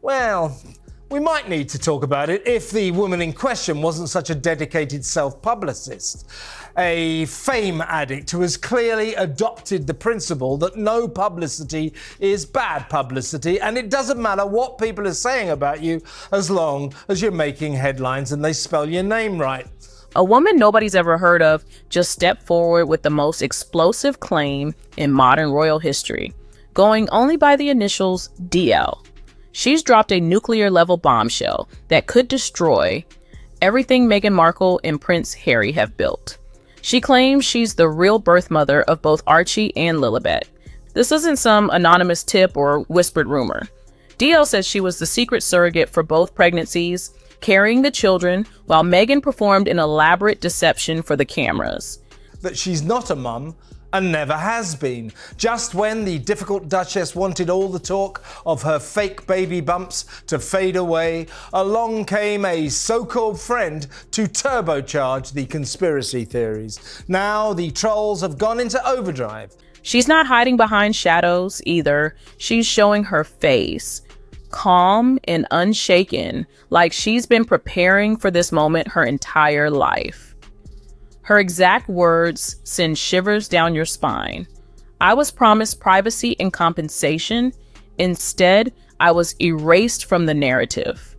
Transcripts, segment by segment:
Well, we might need to talk about it if the woman in question wasn't such a dedicated self-publicist. A fame addict who has clearly adopted the principle that no publicity is bad publicity, and it doesn't matter what people are saying about you as long as you're making headlines and they spell your name right. A woman nobody's ever heard of just stepped forward with the most explosive claim in modern royal history, going only by the initials DL. She's dropped a nuclear-level bombshell that could destroy everything Meghan Markle and Prince Harry have built. She claims she's the real birth mother of both Archie and Lilibet. This isn't some anonymous tip or whispered rumor. DL says she was the secret surrogate for both pregnancies, carrying the children, while Meghan performed an elaborate deception for the cameras. That she's not a mum and never has been. Just when the difficult Duchess wanted all the talk of her fake baby bumps to fade away, along came a so-called friend to turbocharge the conspiracy theories. Now the trolls have gone into overdrive. She's not hiding behind shadows either. She's showing her face, calm and unshaken, like she's been preparing for this moment her entire life. Her exact words send shivers down your spine. I was promised privacy and compensation. Instead, I was erased from the narrative.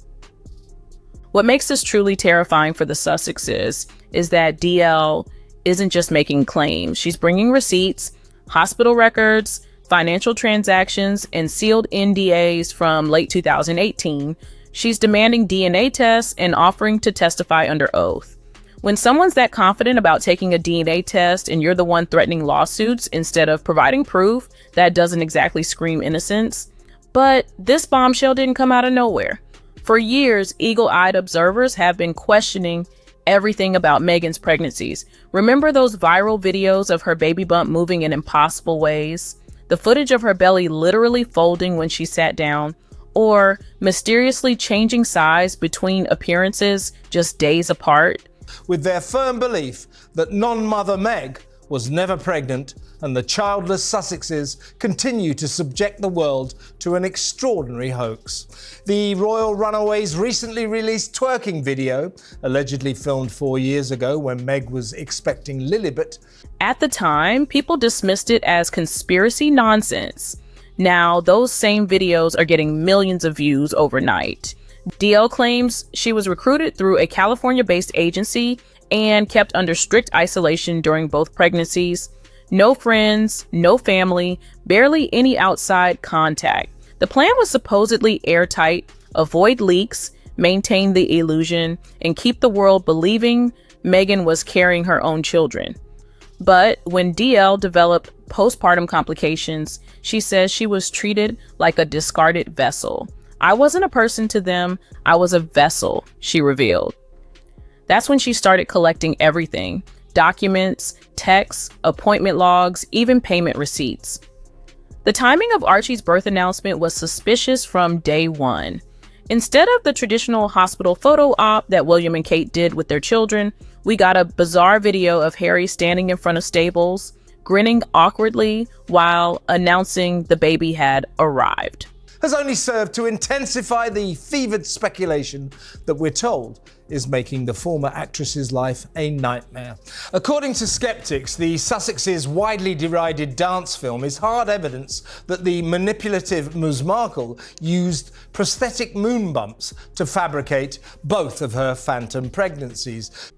What makes this truly terrifying for the Sussexes is that DL isn't just making claims. She's bringing receipts, hospital records, financial transactions, and sealed NDAs from late 2018. She's demanding DNA tests and offering to testify under oath. When someone's that confident about taking a DNA test and you're the one threatening lawsuits instead of providing proof, that doesn't exactly scream innocence. But this bombshell didn't come out of nowhere. For years, eagle-eyed observers have been questioning everything about Meghan's pregnancies. Remember those viral videos of her baby bump moving in impossible ways? The footage of her belly literally folding when she sat down, or mysteriously changing size between appearances just days apart? With their firm belief that non-mother Meg was never pregnant, and the childless Sussexes continue to subject the world to an extraordinary hoax. The royal runaways recently released twerking video, allegedly filmed 4 years ago when Meg was expecting Lilibet. At the time, people dismissed it as conspiracy nonsense. Now, those same videos are getting millions of views overnight. DL claims she was recruited through a California-based agency and kept under strict isolation during both pregnancies. No friends, no family, barely any outside contact. The plan was supposedly airtight, avoid leaks, maintain the illusion, and keep the world believing Meghan was carrying her own children. But when DL developed postpartum complications, she says she was treated like a discarded vessel. I wasn't a person to them, I was a vessel, she revealed. That's when she started collecting everything: documents, texts, appointment logs, even payment receipts. The timing of Archie's birth announcement was suspicious from day one. Instead of the traditional hospital photo op that William and Kate did with their children, we got a bizarre video of Harry standing in front of stables, grinning awkwardly while announcing the baby had arrived. Has only served to intensify the fevered speculation that we're told is making the former actress's life a nightmare. According to skeptics, the Sussexes' widely derided dance film is hard evidence that the manipulative Ms. Markle used prosthetic moon bumps to fabricate both of her phantom pregnancies.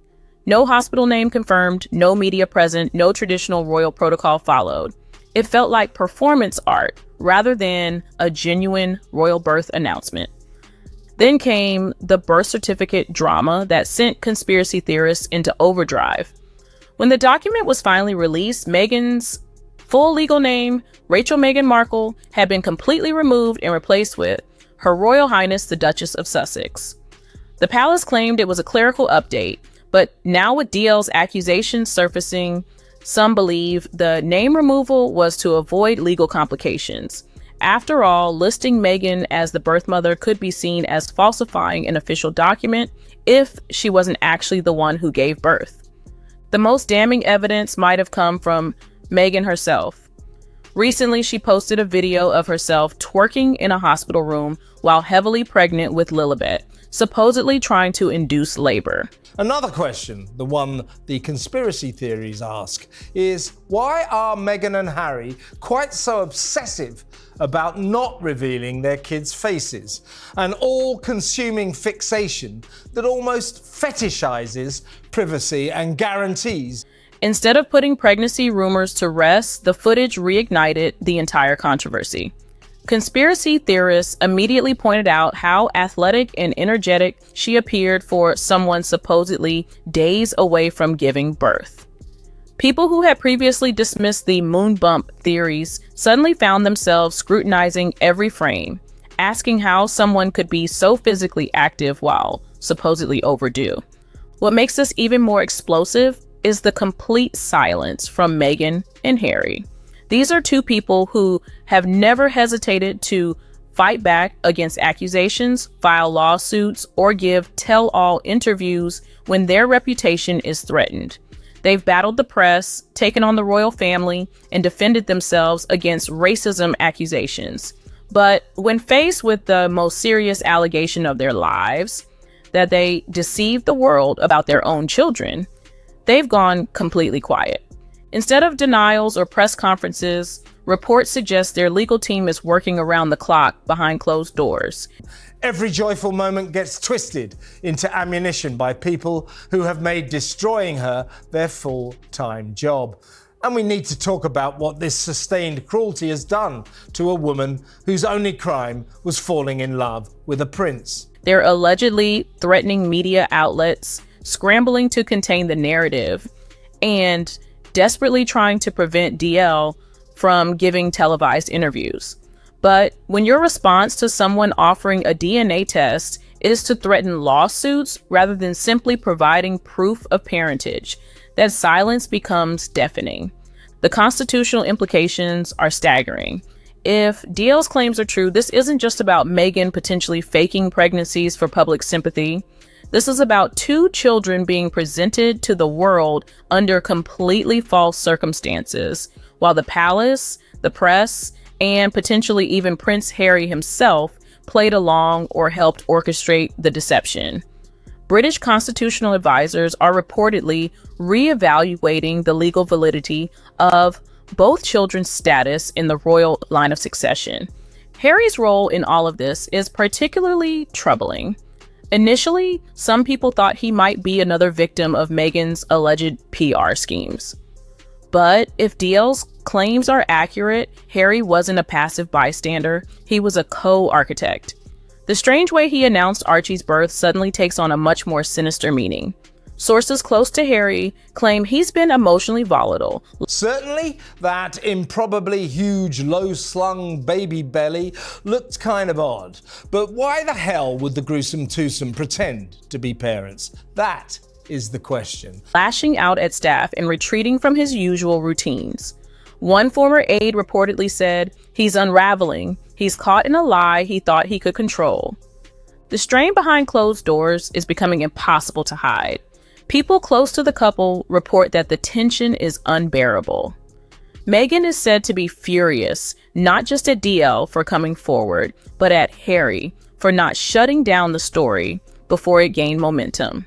No hospital name confirmed, no media present, no traditional royal protocol followed. It felt like performance art rather than a genuine royal birth announcement. Then came the birth certificate drama that sent conspiracy theorists into overdrive. When the document was finally released, Meghan's full legal name, Rachel Meghan Markle, had been completely removed and replaced with Her Royal Highness the Duchess of Sussex. The palace claimed it was a clerical update, but now with DL's accusations surfacing, some believe the name removal was to avoid legal complications. After all, listing Meghan as the birth mother could be seen as falsifying an official document if she wasn't actually the one who gave birth. The most damning evidence might have come from Meghan herself. Recently, she posted a video of herself twerking in a hospital room while heavily pregnant with Lilibet, supposedly trying to induce labor. Another question, the one the conspiracy theories ask, is why are Meghan and Harry quite so obsessive about not revealing their kids' faces? An all-consuming fixation that almost fetishizes privacy and guarantees. Instead of putting pregnancy rumors to rest, the footage reignited the entire controversy. Conspiracy theorists immediately pointed out how athletic and energetic she appeared for someone supposedly days away from giving birth. People who had previously dismissed the moonbump theories suddenly found themselves scrutinizing every frame, asking how someone could be so physically active while supposedly overdue. What makes this even more explosive is the complete silence from Meghan and Harry. These are two people who have never hesitated to fight back against accusations, file lawsuits, or give tell-all interviews when their reputation is threatened. They've battled the press, taken on the royal family, and defended themselves against racism accusations. But when faced with the most serious allegation of their lives, that they deceived the world about their own children, they've gone completely quiet. Instead of denials or press conferences, reports suggest their legal team is working around the clock behind closed doors. Every joyful moment gets twisted into ammunition by people who have made destroying her their full-time job. And we need to talk about what this sustained cruelty has done to a woman whose only crime was falling in love with a prince. They're allegedly threatening media outlets, scrambling to contain the narrative, and desperately trying to prevent DL from giving televised interviews. But when your response to someone offering a DNA test is to threaten lawsuits rather than simply providing proof of parentage, that silence becomes deafening. The constitutional implications are staggering. If DL's claims are true, this isn't just about Meghan potentially faking pregnancies for public sympathy. This is about two children being presented to the world under completely false circumstances, while the palace, the press, and potentially even Prince Harry himself played along or helped orchestrate the deception. British constitutional advisors are reportedly re-evaluating the legal validity of both children's status in the royal line of succession. Harry's role in all of this is particularly troubling. Initially, some people thought he might be another victim of Meghan's alleged PR schemes. But if DL's claims are accurate, Harry wasn't a passive bystander, he was a co-architect. The strange way he announced Archie's birth suddenly takes on a much more sinister meaning. Sources close to Harry claim he's been emotionally volatile. Certainly, that improbably huge, low-slung baby belly looked kind of odd. But why the hell would the gruesome twosome pretend to be parents? That is the question. Lashing out at staff and retreating from his usual routines. One former aide reportedly said, "He's unraveling. He's caught in a lie he thought he could control." The strain behind closed doors is becoming impossible to hide. People close to the couple report that the tension is unbearable. Meghan is said to be furious, not just at DL for coming forward, but at Harry for not shutting down the story before it gained momentum.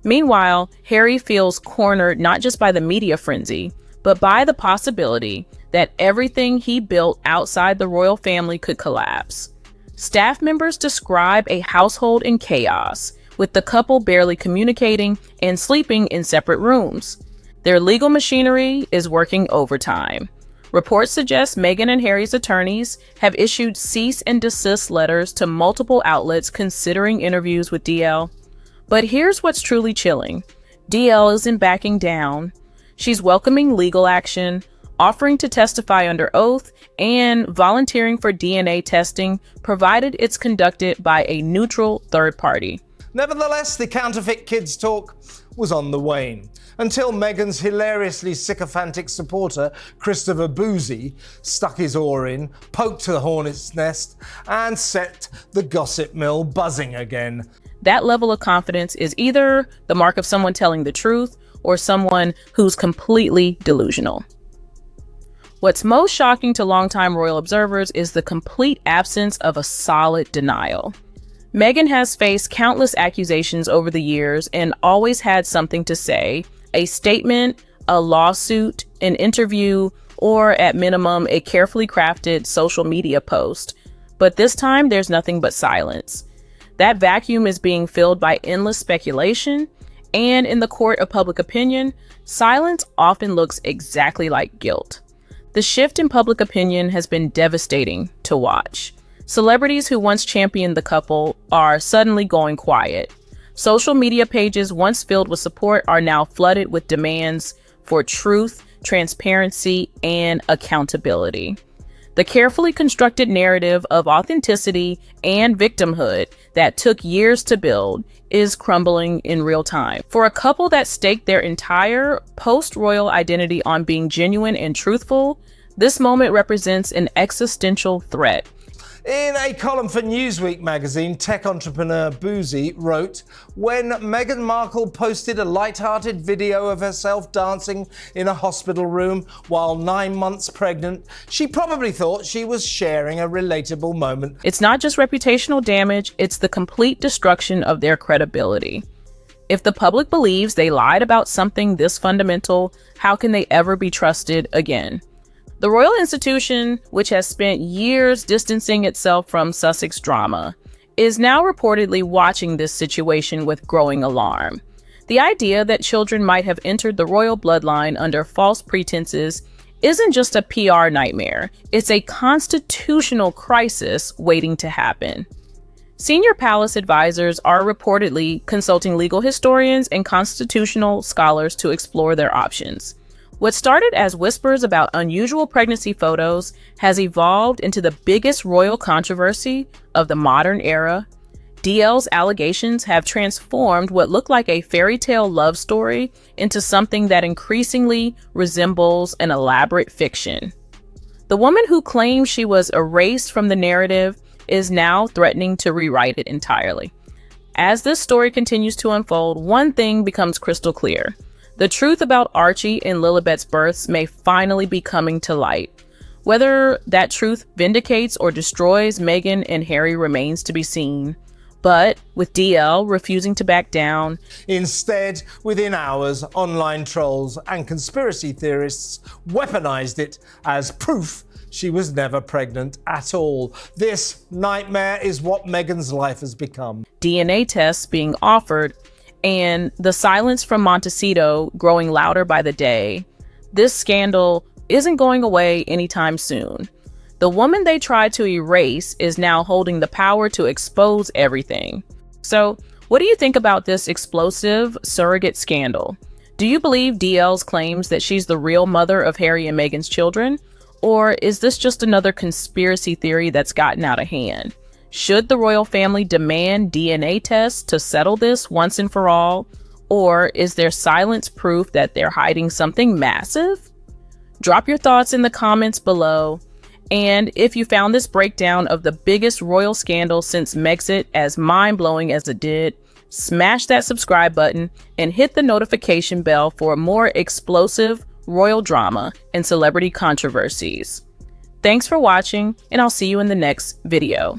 Meanwhile, Harry feels cornered not just by the media frenzy, but by the possibility that everything he built outside the royal family could collapse. Staff members describe a household in chaos, with the couple barely communicating and sleeping in separate rooms. Their legal machinery is working overtime. Reports suggest Meghan and Harry's attorneys have issued cease and desist letters to multiple outlets considering interviews with DL. But here's what's truly chilling. DL isn't backing down. She's welcoming legal action, offering to testify under oath, and volunteering for DNA testing, provided it's conducted by a neutral third party. Nevertheless, the counterfeit kids talk was on the wane, until Meghan's hilariously sycophantic supporter, Christopher Boozy, stuck his oar in, poked the hornet's nest, and set the gossip mill buzzing again. That level of confidence is either the mark of someone telling the truth or someone who's completely delusional. What's most shocking to longtime royal observers is the complete absence of a solid denial. Meghan has faced countless accusations over the years and always had something to say: a statement, a lawsuit, an interview, or at minimum, a carefully crafted social media post. But this time, there's nothing but silence. That vacuum is being filled by endless speculation, and in the court of public opinion, silence often looks exactly like guilt. The shift in public opinion has been devastating to watch. Celebrities who once championed the couple are suddenly going quiet. Social media pages once filled with support are now flooded with demands for truth, transparency, and accountability. The carefully constructed narrative of authenticity and victimhood that took years to build is crumbling in real time. For a couple that staked their entire post-royal identity on being genuine and truthful, this moment represents an existential threat. In a column for Newsweek magazine, tech entrepreneur Boozy wrote, "When Meghan Markle posted a light-hearted video of herself dancing in a hospital room while 9 months pregnant, she probably thought she was sharing a relatable moment." It's not just reputational damage, it's the complete destruction of their credibility. If the public believes they lied about something this fundamental, how can they ever be trusted again? The royal institution, which has spent years distancing itself from Sussex drama, is now reportedly watching this situation with growing alarm. The idea that children might have entered the royal bloodline under false pretenses isn't just a PR nightmare, it's a constitutional crisis waiting to happen. Senior palace advisors are reportedly consulting legal historians and constitutional scholars to explore their options. What started as whispers about unusual pregnancy photos has evolved into the biggest royal controversy of the modern era. DL's allegations have transformed what looked like a fairy tale love story into something that increasingly resembles an elaborate fiction. The woman who claims she was erased from the narrative is now threatening to rewrite it entirely. As this story continues to unfold, one thing becomes crystal clear. The truth about Archie and Lilibet's births may finally be coming to light. Whether that truth vindicates or destroys Meghan and Harry remains to be seen. But with DL refusing to back down, instead, within hours, online trolls and conspiracy theorists weaponized it as proof she was never pregnant at all. This nightmare is what Meghan's life has become. DNA tests being offered, and the silence from Montecito growing louder by the day. This scandal isn't going away anytime soon. The woman they tried to erase is now holding the power to expose everything. So, what do you think about this explosive surrogate scandal? Do you believe DL's claims that she's the real mother of Harry and Meghan's children? Or is this just another conspiracy theory that's gotten out of hand? Should the royal family demand DNA tests to settle this once and for all? Or is their silence proof that they're hiding something massive? Drop your thoughts in the comments below. And if you found this breakdown of the biggest royal scandal since Megxit as mind-blowing as it did, smash that subscribe button and hit the notification bell for more explosive royal drama and celebrity controversies. Thanks for watching, and I'll see you in the next video.